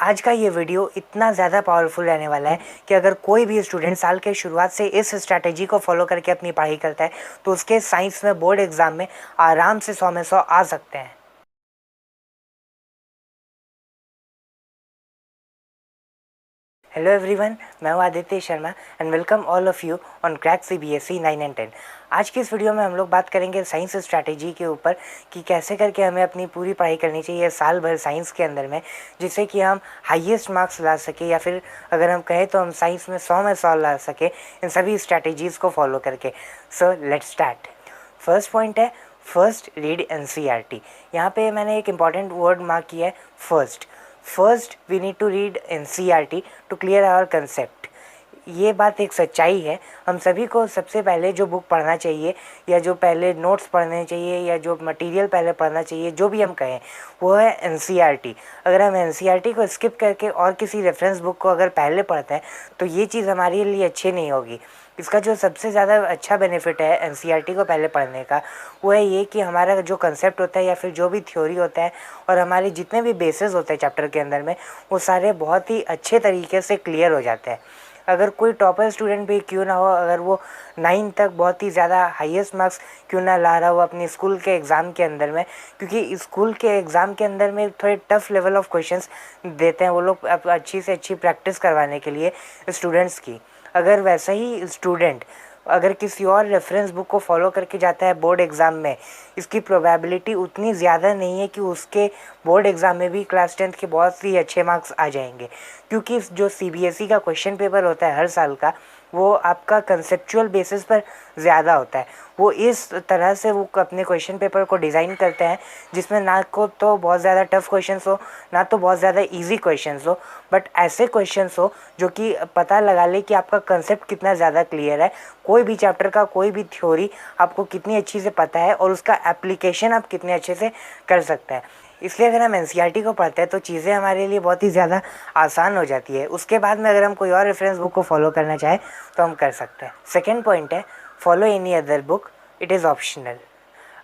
आज का ये वीडियो इतना ज़्यादा पावरफुल रहने वाला है कि अगर कोई भी स्टूडेंट साल के शुरुआत से इस स्ट्रैटेजी को फॉलो करके अपनी पढ़ाई करता है तो उसके साइंस में बोर्ड एग्ज़ाम में आराम से 100 में 100 आ सकते हैं। हेलो एवरीवन, मैं हूँ Aditya Sharma and welcome all of you on crack CBSE 9 and 10। आज की इस वीडियो में हम लोग बात करेंगे साइंस स्ट्रैटेजी के ऊपर कि कैसे करके हमें अपनी पूरी पढ़ाई करनी चाहिए साल भर साइंस के अंदर में, जिससे कि हम हाईएस्ट मार्क्स ला सके या फिर अगर हम कहें तो हम साइंस में 100 में 100 ला सके इन सभी स्ट्रैटेजीज़ को फॉलो करके। So let's start. First point है फर्स्ट रीड एनसीईआरटी। यहाँ पे मैंने एक इम्पॉर्टेंट वर्ड मार्क किया है first we need to read NCERT to clear our concept. ये बात एक सच्चाई है। हम सभी को सबसे पहले जो बुक पढ़ना चाहिए या जो पहले नोट्स पढ़ने चाहिए या जो मटेरियल पहले पढ़ना चाहिए, जो भी हम कहें, वो है एनसीईआरटी। अगर हम एनसीईआरटी को स्किप करके और किसी रेफरेंस बुक को अगर पहले पढ़ते हैं तो ये चीज़ हमारे लिए अच्छी नहीं होगी। इसका जो सबसे ज़्यादा अच्छा बेनिफिट है एनसीईआरटी को पहले पढ़ने का, वो है ये कि हमारा जो कंसेप्ट होता है या फिर जो भी थ्योरी होता है और हमारे जितने भी बेसिस होते हैं चैप्टर के अंदर में, वो सारे बहुत ही अच्छे तरीके से क्लियर हो जाते हैं। अगर कोई टॉपर स्टूडेंट भी क्यों ना हो, अगर वो 9 तक बहुत ही ज़्यादा हाईएस्ट मार्क्स क्यों ना ला रहा हो अपनी स्कूल के एग्ज़ाम के अंदर में, क्योंकि स्कूल के एग्ज़ाम के अंदर में थोड़े टफ लेवल ऑफ क्वेश्चंस देते हैं वो लोग अच्छी से अच्छी प्रैक्टिस करवाने के लिए स्टूडेंट्स की। अगर वैसा ही स्टूडेंट अगर किसी और रेफरेंस बुक को फॉलो करके जाता है बोर्ड एग्ज़ाम में, इसकी प्रोबेबिलिटी उतनी ज़्यादा नहीं है कि उसके बोर्ड एग्ज़ाम में भी क्लास 10th के बहुत ही अच्छे मार्क्स आ जाएंगे, क्योंकि जो सीबीएसई का क्वेश्चन पेपर होता है हर साल का, वो आपका कंसेप्चुअल बेसिस पर ज़्यादा होता है। वो इस तरह से वो अपने क्वेश्चन पेपर को डिज़ाइन करते हैं जिसमें ना को तो बहुत ज़्यादा टफ क्वेश्चंस हो, ना तो बहुत ज़्यादा इजी क्वेश्चंस हो, बट ऐसे क्वेश्चंस हो जो कि पता लगा ले कि आपका कंसेप्ट कितना ज़्यादा क्लियर है, कोई भी चैप्टर का कोई भी थ्योरी आपको कितनी अच्छी से पता है और उसका एप्लीकेशन आप कितने अच्छे से कर सकते हैं। इसलिए अगर हम एनसीईआरटी को पढ़ते हैं तो चीज़ें हमारे लिए बहुत ही ज़्यादा आसान हो जाती है। उसके बाद में अगर हम कोई और रेफरेंस बुक को फॉलो करना चाहें तो हम कर सकते हैं। सेकेंड पॉइंट है follow any other book, it is optional.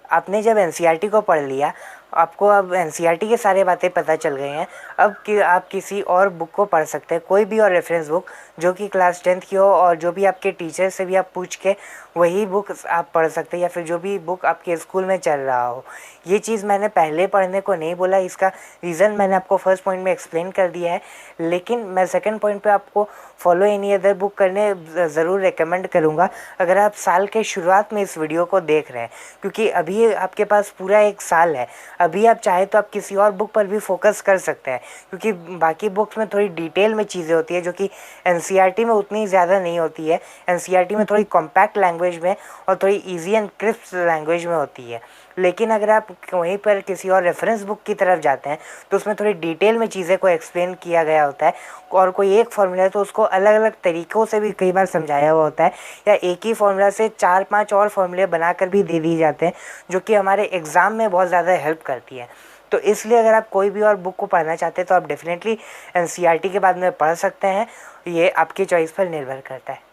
आपने जब एनसीईआरटी को पढ़ लिया, आपको अब एनसीईआरटी के सारे बातें पता चल गए हैं, अब कि आप किसी और बुक को पढ़ सकते हैं, कोई भी और रेफरेंस बुक जो कि क्लास 10th की हो और जो भी आपके टीचर से भी आप पूछ के वही बुक आप पढ़ सकते हैं या फिर जो भी बुक आपके स्कूल में चल रहा हो। ये चीज़ मैंने पहले पढ़ने को नहीं बोला, इसका रीज़न मैंने आपको फर्स्ट पॉइंट में एक्सप्लेन कर दिया है, लेकिन मैं सेकंड पॉइंट पे आपको फॉलो एनी अदर बुक करने ज़रूर रिकमेंड करूँगा अगर आप साल के शुरुआत में इस वीडियो को देख रहे हैं, क्योंकि अभी आपके पास पूरा एक साल है। अभी आप चाहे तो आप किसी और बुक पर भी फोकस कर सकते हैं, क्योंकि बाकी बुक्स में थोड़ी डिटेल में चीज़ें होती है जो कि एनसीईआरटी में उतनी ज़्यादा नहीं होती है। एनसीईआरटी में थोड़ी कॉम्पैक्ट लैंग्वेज में और थोड़ी इजी एंड क्रिस्प लैंग्वेज में होती है, लेकिन अगर आप वहीं पर किसी और रेफरेंस बुक की तरफ जाते हैं तो उसमें थोड़ी डिटेल में चीज़ें को एक्सप्लेन किया गया होता है और कोई एक फॉर्मूला है तो उसको अलग अलग तरीक़ों से भी कई बार समझाया हुआ होता है, या एक ही फॉर्मूला से 4-5 और फॉर्मूले बनाकर भी दे दिए जाते हैं जो कि हमारे एग्ज़ाम में बहुत ज़्यादा हेल्प करती है। तो इसलिए अगर आप कोई भी और बुक को पढ़ना चाहते हैं तो आप डेफिनेटली एनसीईआरटी के बाद में पढ़ सकते हैं, ये आपकी चॉइस पर निर्भर करता है।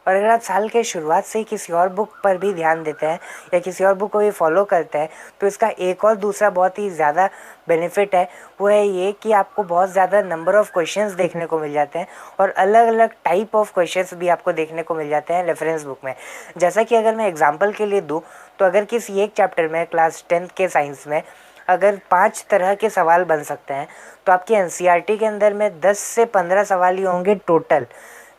और अगर आप साल के शुरुआत से ही किसी और बुक पर भी ध्यान देते हैं या किसी और बुक को भी फॉलो करते हैं तो इसका एक और दूसरा बहुत ही ज़्यादा बेनिफिट है, वो है ये कि आपको बहुत ज़्यादा नंबर ऑफ़ क्वेश्चंस देखने को मिल जाते हैं और अलग अलग टाइप ऑफ क्वेश्चंस भी आपको देखने को मिल जाते हैं रेफरेंस बुक में। जैसा कि अगर मैं एग्जांपल के लिए दूँ तो अगर किसी एक चैप्टर में क्लास 10th के साइंस में अगर 5 तरह के सवाल बन सकते हैं तो आपके एनसीईआरटी के अंदर में 10 से 15 सवाल ही होंगे टोटल।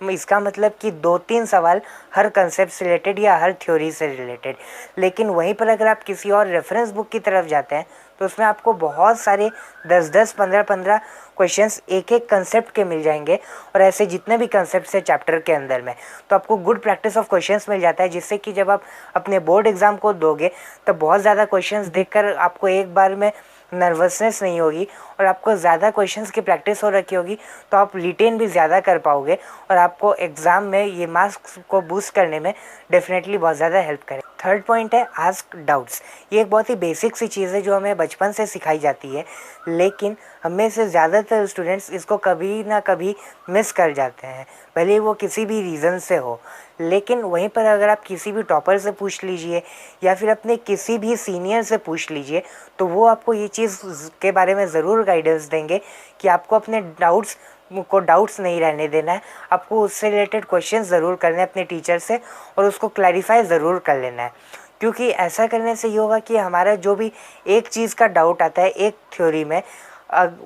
इसका मतलब कि 2-3 सवाल हर कंसेप्ट से रिलेटेड या हर थ्योरी से रिलेटेड। लेकिन वहीं पर अगर आप किसी और रेफरेंस बुक की तरफ जाते हैं तो उसमें आपको बहुत सारे 10-10, 15-15 क्वेश्चंस एक एक कंसेप्ट के मिल जाएंगे, और ऐसे जितने भी कंसेप्ट्स है चैप्टर के अंदर में, तो आपको गुड प्रैक्टिस ऑफ क्वेश्चंस मिल जाता है, जिससे कि जब आप अपने बोर्ड एग्ज़ाम को दोगे तो बहुत ज़्यादा क्वेश्चंस देखकर आपको एक बार में नर्वसनेस नहीं होगी और आपको ज़्यादा क्वेश्चंस की प्रैक्टिस हो रखी होगी, तो आप रिटेन भी ज़्यादा कर पाओगे और आपको एग्ज़ाम में ये मार्क्स को बूस्ट करने में डेफिनेटली बहुत ज़्यादा हेल्प करें। थर्ड पॉइंट है आस्क डाउट्स। ये एक बहुत ही बेसिक सी चीज़ है जो हमें बचपन से सिखाई जाती है, लेकिन हमें से ज़्यादातर स्टूडेंट्स इसको कभी ना कभी मिस कर जाते हैं, भले वो किसी भी रीज़न से हो। लेकिन वहीं पर अगर आप किसी भी टॉपर से पूछ लीजिए या फिर अपने किसी भी सीनियर से पूछ लीजिए, तो वो आपको ये चीज़ के बारे में ज़रूर गाइडेंस देंगे कि आपको अपने डाउट्स नहीं रहने देना है, आपको उससे रिलेटेड क्वेश्चन ज़रूर करने हैं अपने टीचर से और उसको क्लैरिफाई ज़रूर कर लेना है। क्योंकि ऐसा करने से ये होगा कि हमारा जो भी एक चीज़ का डाउट आता है एक थ्योरी में,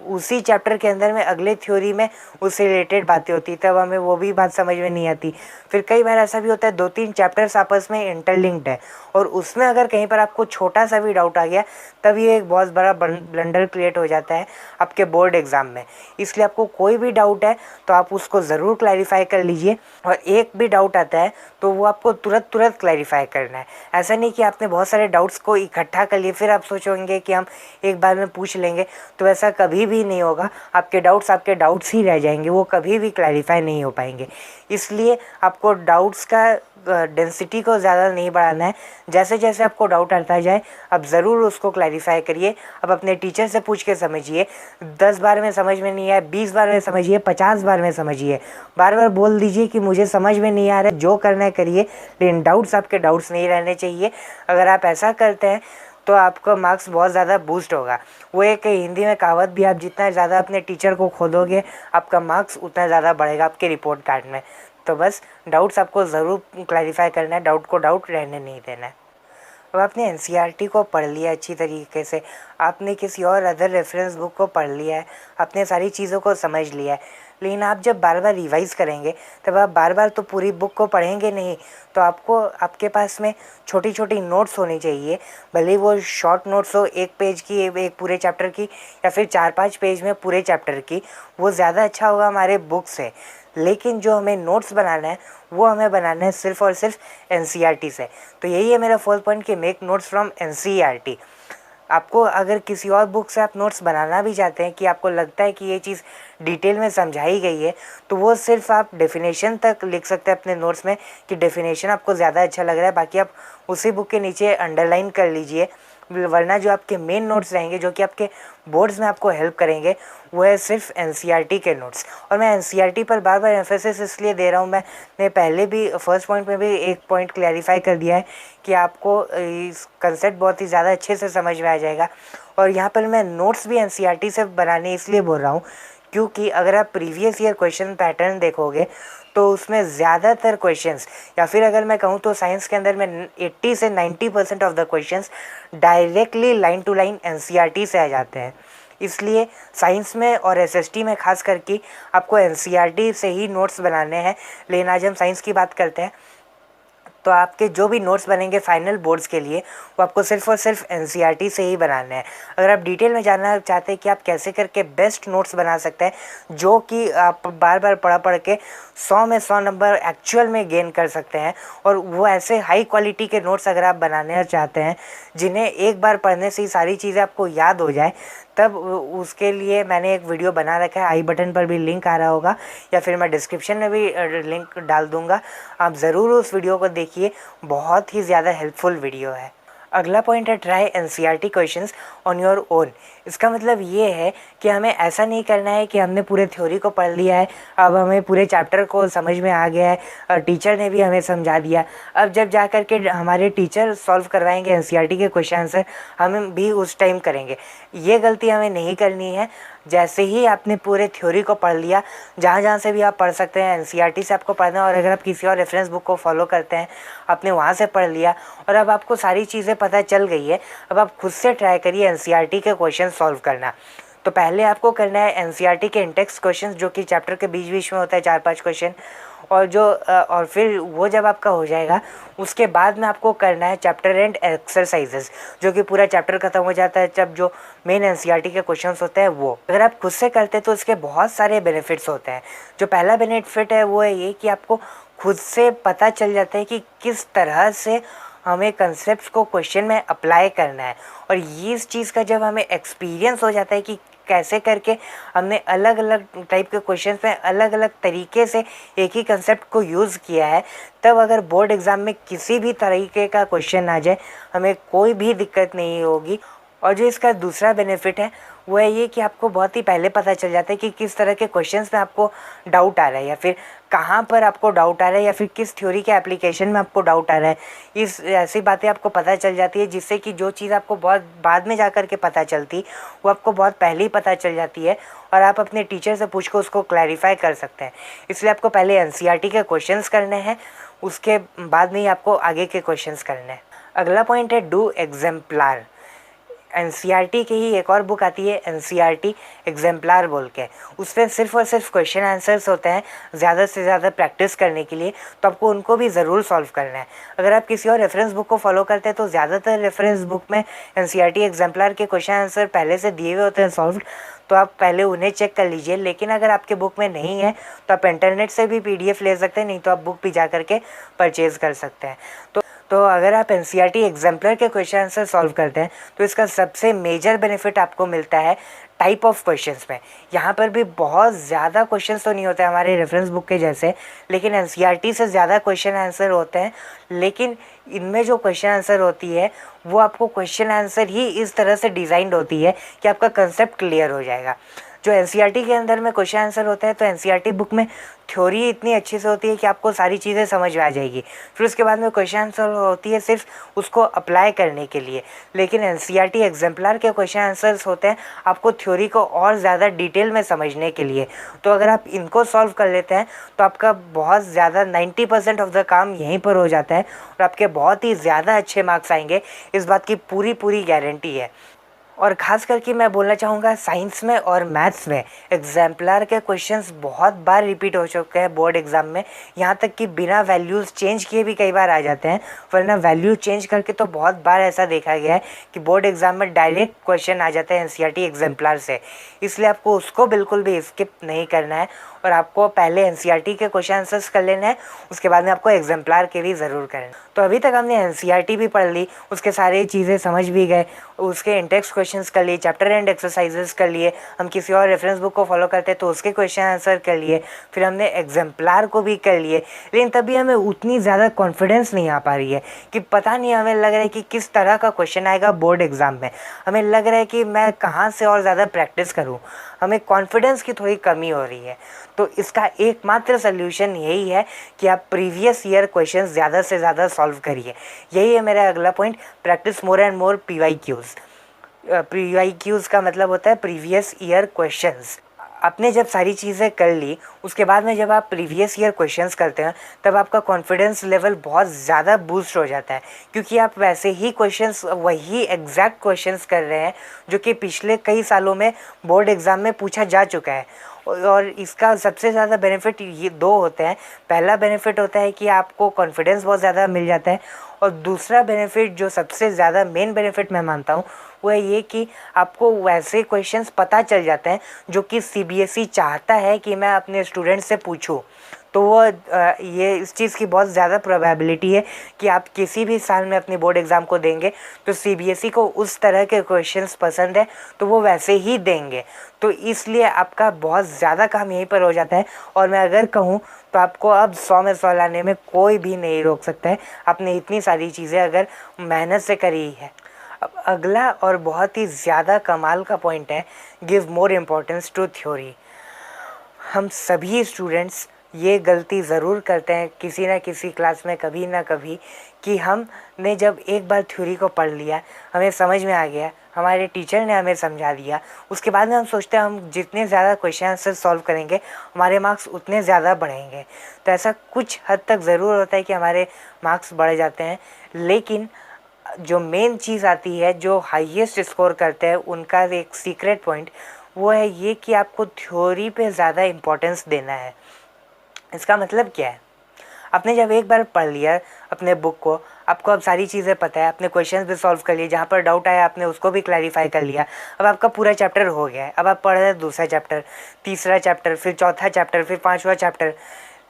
उसी चैप्टर के अंदर में अगले थ्योरी में उससे रिलेटेड बातें होती, तब हमें वो भी बात समझ में नहीं आती। फिर कई बार ऐसा भी होता है 2-3 चैप्टर्स आपस में इंटरलिंक्ड है और उसमें अगर कहीं पर आपको छोटा सा भी डाउट आ गया, तब ये एक बहुत बड़ा ब्लंडर क्रिएट हो जाता है आपके बोर्ड एग्ज़ाम में। इसलिए आपको कोई भी डाउट है तो आप उसको ज़रूर क्लैरिफाई कर लीजिए, और एक भी डाउट आता है तो वो आपको तुरंत क्लैरिफाई करना है। ऐसा नहीं कि आपने बहुत सारे डाउट्स को इकट्ठा कर लिए फिर आप सोचोगे कि हम एक बार में पूछ लेंगे, तो ऐसा कभी भी नहीं होगा। आपके डाउट्स ही रह जाएंगे, वो कभी भी क्लैरिफाई नहीं हो पाएंगे। इसलिए आपको डाउट्स का डेंसिटी को ज़्यादा नहीं बढ़ाना है। जैसे जैसे आपको डाउट आता जाए आप ज़रूर उसको क्लैरिफाई करिए। अब अपने टीचर से पूछ के समझिए, 10 बार में समझ में नहीं आया, 20 बार में समझिए, 50 बार में समझिए, बार बार बोल दीजिए कि मुझे समझ में नहीं आ रहा है, जो करना है करिए, लेकिन आपके डाउट्स नहीं रहने चाहिए। अगर आप ऐसा करते हैं तो आपका मार्क्स बहुत ज़्यादा बूस्ट होगा। वो एक हिंदी में कहावत भी, आप जितना ज़्यादा अपने टीचर को खोदोगे आपका मार्क्स उतना ज़्यादा बढ़ेगा आपके रिपोर्ट कार्ड में। तो बस डाउट्स आपको ज़रूर क्लैरिफाई करना है, डाउट को डाउट रहने नहीं देना है। अब आपने एनसीईआरटी को पढ़ लिया अच्छी तरीके से, आपने किसी और अदर रेफरेंस बुक को पढ़ लिया है, आपने सारी चीज़ों को समझ लिया है, लेकिन आप जब बार बार रिवाइज़ करेंगे तब आप बार बार तो पूरी बुक को पढ़ेंगे नहीं। तो आपको आपके पास में छोटी छोटी नोट्स होनी चाहिए, भले वो शॉर्ट नोट्स हो, 1 पेज की, एक पूरे चैप्टर की, या फिर 4-5 पेज में पूरे चैप्टर की, वो ज़्यादा अच्छा होगा हमारे बुक से। लेकिन जो हमें नोट्स बनाना है वो हमें बनाना है सिर्फ़ और सिर्फ एनसीईआरटी से। तो यही है मेरा फोर्थ पॉइंट कि मेक नोट्स फ्रॉम एनसीईआरटी। आपको अगर किसी और बुक से आप नोट्स बनाना भी चाहते हैं कि आपको लगता है कि ये चीज़ डिटेल में समझाई गई है, तो वो सिर्फ आप डेफिनेशन तक लिख सकते हैं अपने नोट्स में कि डेफिनेशन आपको ज़्यादा अच्छा लग रहा है, बाकी आप उसी बुक के नीचे अंडरलाइन कर लीजिए। वरना जो आपके मेन नोट्स रहेंगे जो कि आपके बोर्ड्स में आपको हेल्प करेंगे, वो है सिर्फ एनसीईआरटी के नोट्स। और मैं एनसीईआरटी पर बार बार एम्फेसिस इसलिए दे रहा हूँ, मैंने पहले भी फर्स्ट पॉइंट में भी एक पॉइंट क्लैरिफाई कर दिया है कि आपको इस कंसेप्ट बहुत ही ज़्यादा अच्छे से समझ में आ जाएगा। और यहाँ पर मैं नोट्स भी एनसीईआरटी से बनाने इसलिए बोल रहा हूँ क्योंकि अगर आप प्रीवियस ईयर क्वेश्चन पैटर्न देखोगे तो उसमें ज़्यादातर क्वेश्चंस, या फिर अगर मैं कहूँ तो साइंस के अंदर में 80 से 90% of the questions directly line to line NCERT से आ जाते हैं। इसलिए साइंस में और एसएसटी में खास करके आपको एनसीईआरटी से ही नोट्स बनाने हैं। लेकिन आज हम साइंस की बात करते हैं, तो आपके जो भी नोट्स बनेंगे फाइनल बोर्ड्स के लिए वो आपको सिर्फ और सिर्फ एनसीईआरटी से ही बनाने हैं। अगर आप डिटेल में जानना चाहते हैं कि आप कैसे करके बेस्ट नोट्स बना सकते हैं जो कि आप बार बार पढ़ के 100 में 100 नंबर एक्चुअल में गेन कर सकते हैं, और वो ऐसे हाई क्वालिटी के नोट्स अगर आप बनाने चाहते हैं जिन्हें एक बार पढ़ने से ही सारी चीज़ें आपको याद हो जाए, तब उसके लिए मैंने एक वीडियो बना रखा है, आई बटन पर भी लिंक आ रहा होगा या फिर मैं डिस्क्रिप्शन में भी लिंक डाल दूंगा। आप ज़रूर उस वीडियो को देखिए, बहुत ही ज़्यादा हेल्पफुल वीडियो है। अगला पॉइंट है try NCERT questions on your own. इसका मतलब ये है कि हमें ऐसा नहीं करना है कि हमने पूरे थ्योरी को पढ़ लिया है, अब हमें पूरे चैप्टर को समझ में आ गया है और टीचर ने भी हमें समझा दिया, अब जब जा कर के हमारे टीचर सॉल्व करवाएंगे एनसीईआरटी के क्वेश्चन आंसर हम भी उस टाइम करेंगे। ये गलती हमें नहीं करनी है। जैसे ही आपने पूरे थ्योरी को पढ़ लिया, जहाँ जहाँ से भी आप पढ़ सकते हैं एनसीईआरटी से आपको पढ़ना है, और अगर आप किसी और रेफरेंस बुक को फॉलो करते हैं आपने वहाँ से पढ़ लिया और अब आपको सारी चीज़ें पता चल गई है, अब आप खुद से ट्राई करिए एनसीईआरटी के क्वेश्चन सॉल्व करना। तो पहले आपको करना है एनसीईआरटी के इंटेक्स क्वेश्चंस जो कि चैप्टर के बीच बीच में होता है 4-5 क्वेश्चन, और फिर वो जब आपका हो जाएगा उसके बाद में आपको करना है चैप्टर एंड एक्सरसाइजेस, जो कि पूरा चैप्टर खत्म हो जाता है जब जो मेन एनसीईआरटी के क्वेश्चंस होते हैं वो अगर आप खुद से करते हैं तो इसके बहुत सारे बेनिफिट्स होते हैं। जो पहला बेनिफिट है वो है ये कि आपको खुद से पता चल जाता है कि किस तरह से हमें कंसेप्ट को क्वेश्चन में अप्लाई करना है, और ये इस चीज़ का जब हमें एक्सपीरियंस हो जाता है कि कैसे करके हमने अलग अलग टाइप के क्वेश्चंस में अलग अलग तरीके से एक ही कंसेप्ट को यूज़ किया है, तब अगर बोर्ड एग्ज़ाम में किसी भी तरीके का क्वेश्चन आ जाए हमें कोई भी दिक्कत नहीं होगी। और जो इसका दूसरा बेनिफिट है वो है ये कि आपको बहुत ही पहले पता चल जाता है कि किस तरह के क्वेश्चंस में आपको डाउट आ रहा है, या फिर कहाँ पर आपको डाउट आ रहा है, या फिर किस थ्योरी के एप्लीकेशन में आपको डाउट आ रहा है। इस ऐसी बातें आपको पता चल जाती है जिससे कि जो चीज़ आपको बहुत बाद में जा कर के पता चलती वो आपको बहुत पहले ही पता चल जाती है और आप अपने टीचर से पूछ कर उसको क्लैरिफाई कर सकते हैं। इसलिए आपको पहले एनसीईआरटी के क्वेश्चंस करने हैं, उसके बाद में ही आपको आगे के क्वेश्चंस करने हैं। अगला पॉइंट है डू एग्जाम्पलर। एनसीईआरटी की ही एक और बुक आती है एनसीईआरटी एग्जाम्पलर बोल के, उसमें सिर्फ और सिर्फ क्वेश्चन आंसर्स होते हैं ज़्यादा से ज़्यादा प्रैक्टिस करने के लिए, तो आपको उनको भी ज़रूर सॉल्व करना है। अगर आप किसी और रेफरेंस बुक को फॉलो करते हैं तो ज़्यादातर रेफरेंस बुक में एनसीईआरटी एग्जाम्पलर के क्वेश्चन आंसर पहले से दिए हुए होते हैं सॉल्व, तो आप पहले उन्हें चेक कर लीजिए। लेकिन अगर आपके बुक में नहीं है तो आप इंटरनेट से भी पीडीएफ ले सकते हैं, नहीं तो आप बुक भी जा करके परचेज़ कर सकते हैं। तो अगर आप एनसीईआरटी एग्जाम्पलर के क्वेश्चन आंसर सॉल्व करते हैं तो इसका सबसे मेजर बेनिफिट आपको मिलता है टाइप ऑफ क्वेश्चंस में। यहाँ पर भी बहुत ज़्यादा क्वेश्चंस तो नहीं होते हमारे रेफरेंस बुक के जैसे, लेकिन एनसीईआरटी से ज़्यादा क्वेश्चन आंसर होते हैं। लेकिन इनमें जो क्वेश्चन आंसर होती है वो आपको क्वेश्चन आंसर ही इस तरह से डिज़ाइंड होती है कि आपका कंसेप्ट क्लियर हो जाएगा। जो एनसीईआरटी के अंदर में क्वेश्चन आंसर होता है तो एनसीईआरटी बुक में थ्योरी इतनी अच्छी से होती है कि आपको सारी चीज़ें समझ में आ जाएगी, फिर उसके बाद में क्वेश्चन आंसर होती है सिर्फ उसको अप्लाई करने के लिए। लेकिन एनसीईआरटी एग्जाम्पलर के क्वेश्चन आंसर्स होते हैं आपको थ्योरी को और ज़्यादा डिटेल में समझने के लिए। तो अगर आप इनको सॉल्व कर लेते हैं तो आपका बहुत ज़्यादा 90% ऑफ द काम यहीं पर हो जाता है और आपके बहुत ही ज़्यादा अच्छे मार्क्स आएंगे, इस बात की पूरी गारंटी है। और ख़ास करके मैं बोलना चाहूँगा साइंस में और मैथ्स में एग्जाम्पलर के क्वेश्चंस बहुत बार रिपीट हो चुके हैं बोर्ड एग्ज़ाम में, यहाँ तक कि बिना वैल्यूज़ चेंज किए भी कई बार आ जाते हैं, वरना वैल्यू चेंज करके तो बहुत बार ऐसा देखा गया है कि बोर्ड एग्ज़ाम में डायरेक्ट क्वेश्चन आ जाते हैं एनसीईआरटी एग्जाम्पलर से। इसलिए आपको उसको बिल्कुल भी स्किप नहीं करना है और आपको पहले एनसीईआरटी के क्वेश्चन आंसर्स कर लेना है, उसके बाद में आपको एग्जाम्पलर के भी ज़रूर करना है। तो अभी तक हमने एनसीईआरटी भी पढ़ ली, उसके सारी चीज़ें समझ भी गए, उसके इंटेक्स क्वेश्चंस कर लिए, चैप्टर एंड एक्सरसाइजेस कर लिए, हम किसी और रेफरेंस बुक को फॉलो करते हैं तो उसके क्वेश्चन आंसर कर लिए, फिर हमने एग्जाम्पलर को भी कर लिए। लेकिन तभी हमें उतनी ज़्यादा कॉन्फिडेंस नहीं आ पा रही है कि पता नहीं, हमें लग रहा है कि किस तरह का क्वेश्चन आएगा बोर्ड एग्ज़ाम में, हमें लग रहा है कि मैं कहाँ से और ज़्यादा प्रैक्टिस करूँ, हमें कॉन्फिडेंस की थोड़ी कमी हो रही है। तो इसका एकमात्र सोल्यूशन यही है कि आप प्रीवियस ईयर क्वेश्चंस ज़्यादा से ज़्यादा सॉल्व करिए। यही है मेरा अगला point, practice more and more PYQs. PYQs का मतलब होता है प्रीवियस ईयर क्वेश्चंस। आपने जब सारी चीज़ें कर ली उसके बाद में जब आप प्रीवियस ईयर क्वेश्चंस करते हैं तब आपका कॉन्फिडेंस लेवल बहुत ज़्यादा बूस्ट हो जाता है, क्योंकि आप वैसे ही क्वेश्चंस, वही एग्जैक्ट क्वेश्चंस कर रहे हैं जो कि पिछले कई सालों में बोर्ड एग्ज़ाम में पूछा जा चुका है। और इसका सबसे ज़्यादा बेनिफिट ये दो होते हैं। पहला बेनिफिट होता है कि आपको कॉन्फिडेंस बहुत ज़्यादा मिल जाता है, और दूसरा बेनिफिट जो सबसे ज़्यादा मेन बेनिफिट मैं मानता हूँ वो है ये कि आपको वैसे क्वेश्चंस पता चल जाते हैं जो कि सीबीएसई चाहता है कि मैं अपने स्टूडेंट से पूछूं। तो वो ये इस चीज़ की बहुत ज़्यादा प्रोबेबिलिटी है कि आप किसी भी साल में अपनी बोर्ड एग्ज़ाम को देंगे तो सीबीएसई को उस तरह के क्वेश्चंस पसंद है तो वो वैसे ही देंगे। तो इसलिए आपका बहुत ज़्यादा काम यहीं पर हो जाता है, और मैं अगर कहूँ तो आपको अब 100 में 100 लाने में कोई भी नहीं रोक सकता है, आपने इतनी सारी चीज़ें अगर मेहनत से करी है। अब अगला और बहुत ही ज़्यादा कमाल का पॉइंट है, give more importance to theory. हम सभी स्टूडेंट्स ये गलती ज़रूर करते हैं किसी ना किसी क्लास में कभी ना कभी, कि हमने जब एक बार थ्योरी को पढ़ लिया, हमें समझ में आ गया, हमारे टीचर ने हमें समझा दिया, उसके बाद में हम सोचते हैं हम जितने ज़्यादा क्वेश्चन आंसर सॉल्व करेंगे हमारे मार्क्स उतने ज़्यादा बढ़ेंगे। तो ऐसा कुछ हद तक ज़रूर होता है कि हमारे मार्क्स बढ़ जाते हैं, लेकिन जो मेन चीज़ आती है, जो हाईएस्ट स्कोर करते हैं उनका एक सीक्रेट पॉइंट वो है ये कि आपको थ्योरी पे ज़्यादा इम्पोर्टेंस देना है। इसका मतलब क्या है, आपने जब एक बार पढ़ लिया अपने बुक को, आपको अब सारी चीज़ें पता है, आपने क्वेश्चंस भी सॉल्व कर लिए, जहाँ पर डाउट आया आपने उसको भी क्लैरिफाई कर लिया, अब आपका पूरा चैप्टर हो गया है। अब आप पढ़ रहे हैं दूसरा चैप्टर, तीसरा चैप्टर, फिर चौथा चैप्टर, फिर पांचवा चैप्टर।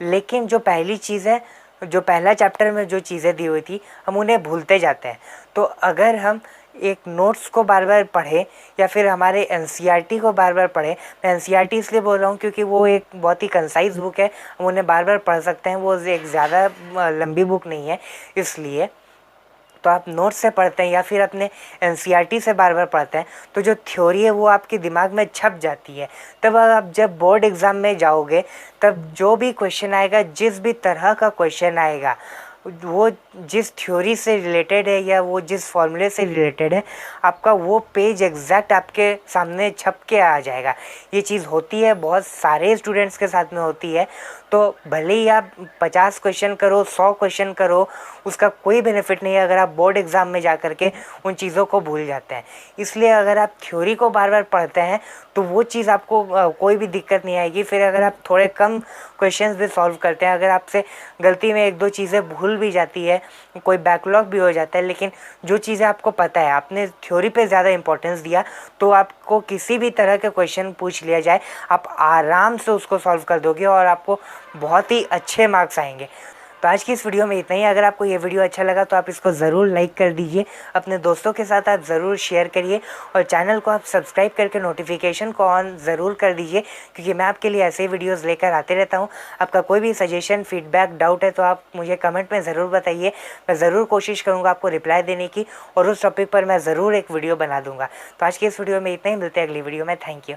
लेकिन जो पहली चीज़ है, जो पहला चैप्टर में जो चीज़ें दी हुई थी हम उन्हें भूलते जाते हैं। तो अगर हम एक नोट्स को बार बार पढ़े या फिर हमारे एनसीईआरटी को बार बार पढ़े। मैं एनसीईआरटी इसलिए बोल रहा हूँ क्योंकि वो एक बहुत ही कंसाइज बुक है, हम उन्हें बार बार पढ़ सकते हैं, वो एक ज़्यादा लंबी बुक नहीं है इसलिए। तो आप नोट्स से पढ़ते हैं या फिर अपने एनसीईआरटी से बार बार पढ़ते हैं तो जो थ्योरी है वो आपके दिमाग में छप जाती है। तब आप जब बोर्ड एग्ज़ाम में जाओगे तब जो भी क्वेश्चन आएगा, जिस भी तरह का क्वेश्चन आएगा, वो जिस थ्योरी से रिलेटेड है या वो जिस फॉर्मूले से रिलेटेड है, आपका वो पेज एग्जैक्ट आपके सामने छप के आ जाएगा। ये चीज़ होती है, बहुत सारे स्टूडेंट्स के साथ में होती है। तो भले ही आप 50 क्वेश्चन करो, 100 क्वेश्चन करो, उसका कोई बेनिफिट नहीं है अगर आप बोर्ड एग्ज़ाम में जा कर के उन चीज़ों को भूल जाते हैं। इसलिए अगर आप थ्योरी को बार बार पढ़ते हैं तो वो चीज़ आपको कोई भी दिक्कत नहीं आएगी। फिर अगर आप थोड़े कम क्वेश्चंस भी सॉल्व करते हैं, अगर आपसे गलती में 1-2 चीज़ें भूल भी जाती है, कोई बैकलॉग भी हो जाता है, लेकिन जो चीज़ें आपको पता है, आपने थ्योरी पे ज़्यादा इंपॉर्टेंस दिया, तो आपको किसी भी तरह के क्वेश्चन पूछ लिया जाए, आप आराम से उसको सॉल्व कर दोगे और आपको बहुत ही अच्छे मार्क्स आएंगे। तो आज की इस वीडियो में इतना ही। अगर आपको ये वीडियो अच्छा लगा तो आप इसको ज़रूर लाइक कर दीजिए, अपने दोस्तों के साथ आप ज़रूर शेयर करिए और चैनल को आप सब्सक्राइब करके नोटिफिकेशन को ऑन ज़रूर कर दीजिए, क्योंकि मैं आपके लिए ऐसे ही वीडियोस लेकर आते रहता हूँ। आपका कोई भी सजेशन, फीडबैक, डाउट है तो आप मुझे कमेंट में ज़रूर बताइए, मैं ज़रूर कोशिश करूँगा आपको रिप्लाई देने की और उस टॉपिक पर मैं ज़रूर एक वीडियो बना दूँगा। तो आज की इस वीडियो में इतना ही, मिलते हैं अगली वीडियो में। Thank you.